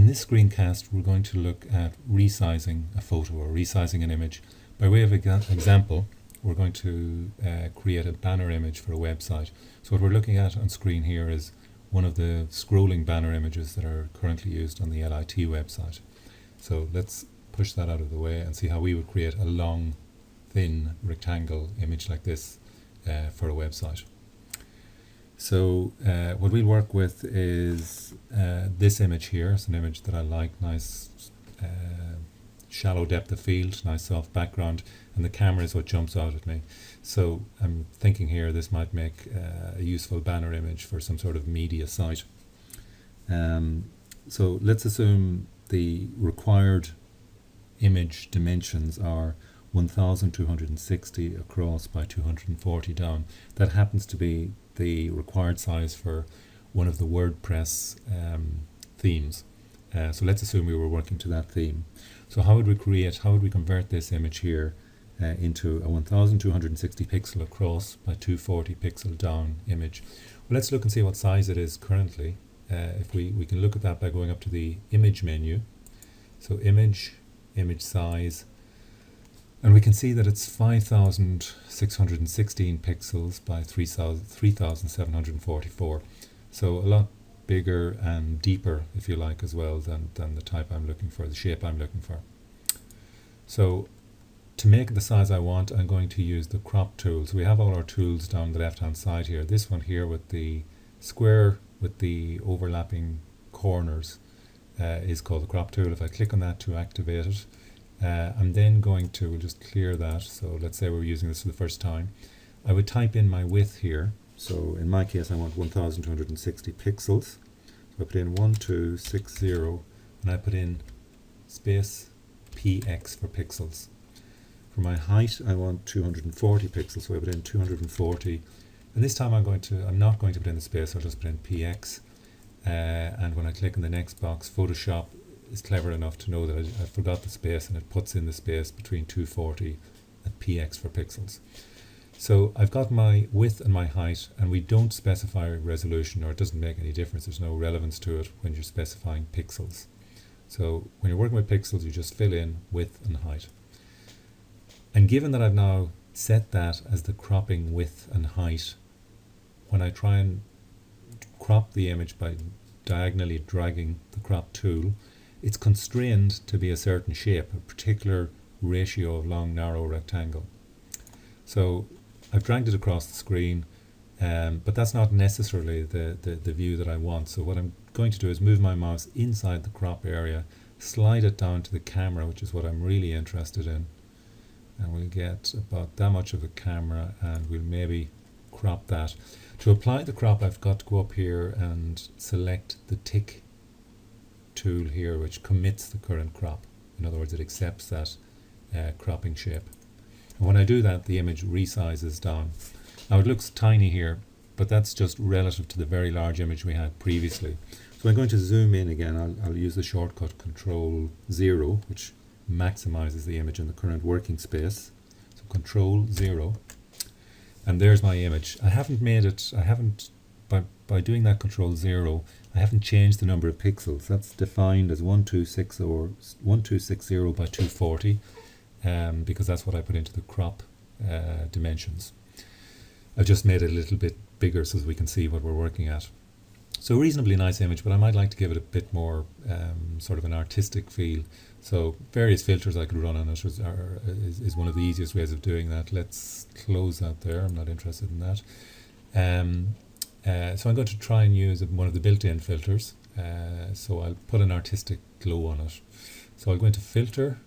In this screencast, we're going to look at resizing a photo or resizing an image. By way of example, we're going to create a banner image for a website. So what we're looking at on screen here is one of the scrolling banner images that are currently used on the LIT website. So let's push that out of the way and see how we would create a long, thin rectangle image like this for a website. So what we'll work with is this image here. It's an image that I like, nice shallow depth of field, nice soft background, and the camera is what jumps out at me. So I'm thinking here this might make a useful banner image for some sort of media site. So let's assume the required image dimensions are 1260 across by 240 down. That happens to be the required size for one of the WordPress themes. So let's assume we were working to that theme. So how would we convert this image here into a 1260 pixel across by 240 pixel down image? Well, let's look and see what size it is currently. If we can look at that by going up to the image menu. So image size, and we can see that it's 5616 pixels by 3744. So a lot bigger and deeper, if you like, as well than the type I'm looking for, the shape I'm looking for. So to make it the size I want, I'm going to use the crop tool. So we have all our tools down the left hand side here. This one here with the square with the overlapping corners is called the crop tool. If I click on that to activate it, I'm then going to, we'll just clear that. So let's say we're using this for the first time. I would type in my width here. So in my case, I want 1260 pixels. So I put in 1260 and I put in space px for pixels. For my height, I want 240 pixels. So I put in 240. And this time I'm not going to put in the space, I'll just put in px. And when I click on the next box, Photoshop is clever enough to know that I forgot the space, and it puts in the space between 240 and px for pixels. So I've got my width and my height, and we don't specify resolution, or it doesn't make any difference. There's no relevance to it when you're specifying pixels. So when you're working with pixels, you just fill in width and height. And given that I've now set that as the cropping width and height, when I try and crop the image by diagonally dragging the crop tool, it's constrained to be a certain shape, a particular ratio of long, narrow rectangle. So I've dragged it across the screen, but that's not necessarily the view that I want. So what I'm going to do is move my mouse inside the crop area, slide it down to the camera, which is what I'm really interested in. And we'll get about that much of the camera, and we'll maybe crop that. To apply the crop, I've got to go up here and select the tick tool here, which commits the current crop. In other words, it accepts that cropping shape. And when I do that, the image resizes down. Now it looks tiny here, but that's just relative to the very large image we had previously. So I'm going to zoom in again. I'll use the shortcut Control 0, which maximizes the image in the current working space. So Control 0. And there's my image. By doing that Control 0, I haven't changed the number of pixels. That's defined as 1260 by 240, because that's what I put into the crop dimensions. I've just made it a little bit bigger so that we can see what we're working at. So a reasonably nice image, but I might like to give it a bit more sort of an artistic feel. So various filters I could run on it is one of the easiest ways of doing that. Let's close that there. I'm not interested in that. So I'm going to try and use one of the built-in filters. So I'll put an artistic glow on it. So I'll go into filter,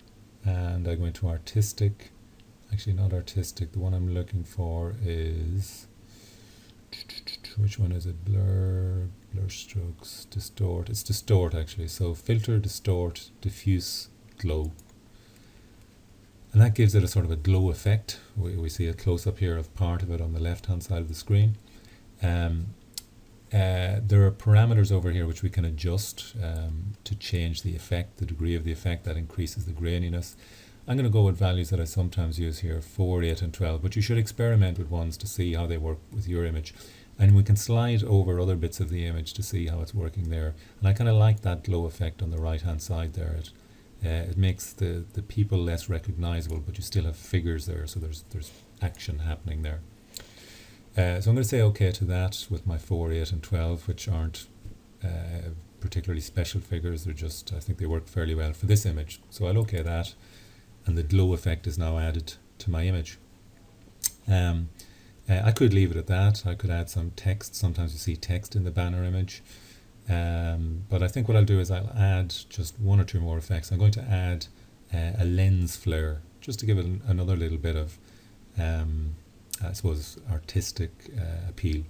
and I go into artistic. Actually, not artistic. The one I'm looking for is, which one is it? Blur strokes, distort. It's distort actually. So filter, distort, diffuse, glow. And that gives it a sort of a glow effect. We see a close-up here of part of it on the left-hand side of the screen. There are parameters over here which we can adjust to change the effect, the degree of the effect that increases the graininess. I'm going to go with values that I sometimes use here, 4, 8 and 12, but you should experiment with ones to see how they work with your image. And we can slide over other bits of the image to see how it's working there. And I kind of like that glow effect on the right hand side there. It makes the people less recognizable, but you still have figures there, so there's action happening there. So I'm going to say OK to that with my 4, 8 and 12, which aren't particularly special figures. They're just, I think they work fairly well for this image. So I'll OK that, and the glow effect is now added to my image. I could leave it at that. I could add some text. Sometimes you see text in the banner image. But I think what I'll do is I'll add just 1 or 2 more effects. I'm going to add a lens flare, just to give it another little bit of, I suppose, artistic appeal.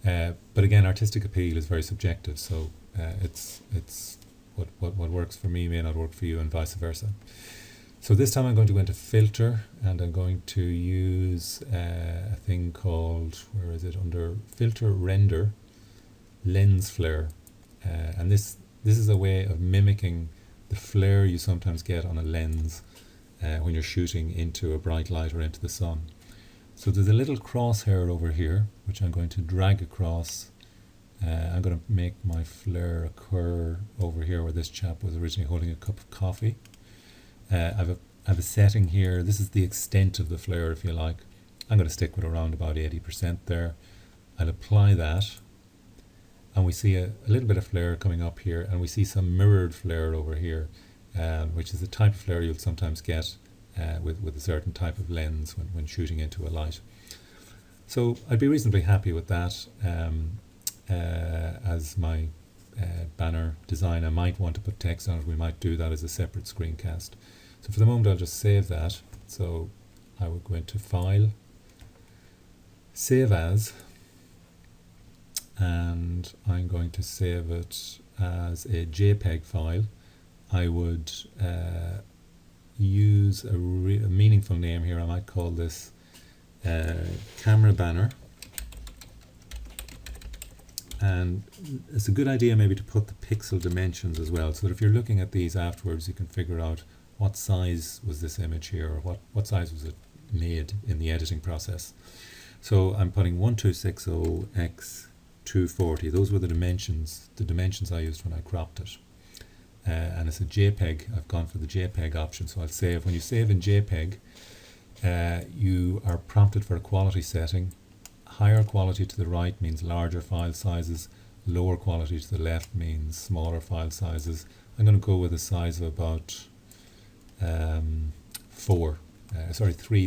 But again, artistic appeal is very subjective, so it's what works for me may not work for you, and vice versa. So this time I'm going to go into filter, and I'm going to use a thing called, where is it, under filter render, lens flare. And this is a way of mimicking the flare you sometimes get on a lens when you're shooting into a bright light or into the sun. So there's a little crosshair over here, which I'm going to drag across. I'm going to make my flare occur over here where this chap was originally holding a cup of coffee. I have a setting here. This is the extent of the flare, if you like. I'm going to stick with around about 80% there. I'll apply that, and we see a little bit of flare coming up here, and we see some mirrored flare over here, which is the type of flare you'll sometimes get with a certain type of lens when shooting into a light. So I'd be reasonably happy with that as my banner design. I might want to put text on it. We might do that as a separate screencast. So for the moment I'll just save that. So I will go into File, Save As, and I'm going to save it as a JPEG file. I would use a meaningful name here. I might call this camera banner. And it's a good idea maybe to put the pixel dimensions as well, so that if you're looking at these afterwards you can figure out what size was this image here, or what size was it made in the editing process. So I'm putting 1260 x 240. Those were the dimensions I used when I cropped it. And it's a JPEG. I've gone for the JPEG option. So I'll save. When you save in JPEG, you are prompted for a quality setting. Higher quality to the right means larger file sizes. Lower quality to the left means smaller file sizes. I'm going to go with a size of about 3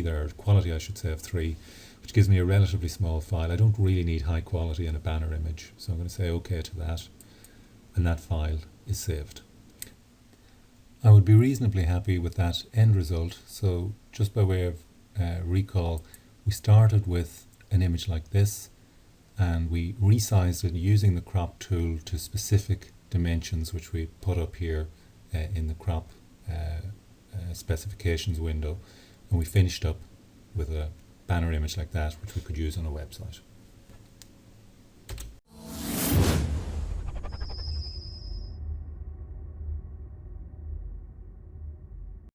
there. Quality, I should say, of 3, which gives me a relatively small file. I don't really need high quality in a banner image. So I'm going to say OK to that, and that file is saved. I would be reasonably happy with that end result. So just by way of recall, we started with an image like this, and we resized it using the crop tool to specific dimensions, which we put up here in the crop specifications window, and we finished up with a banner image like that, which we could use on a website.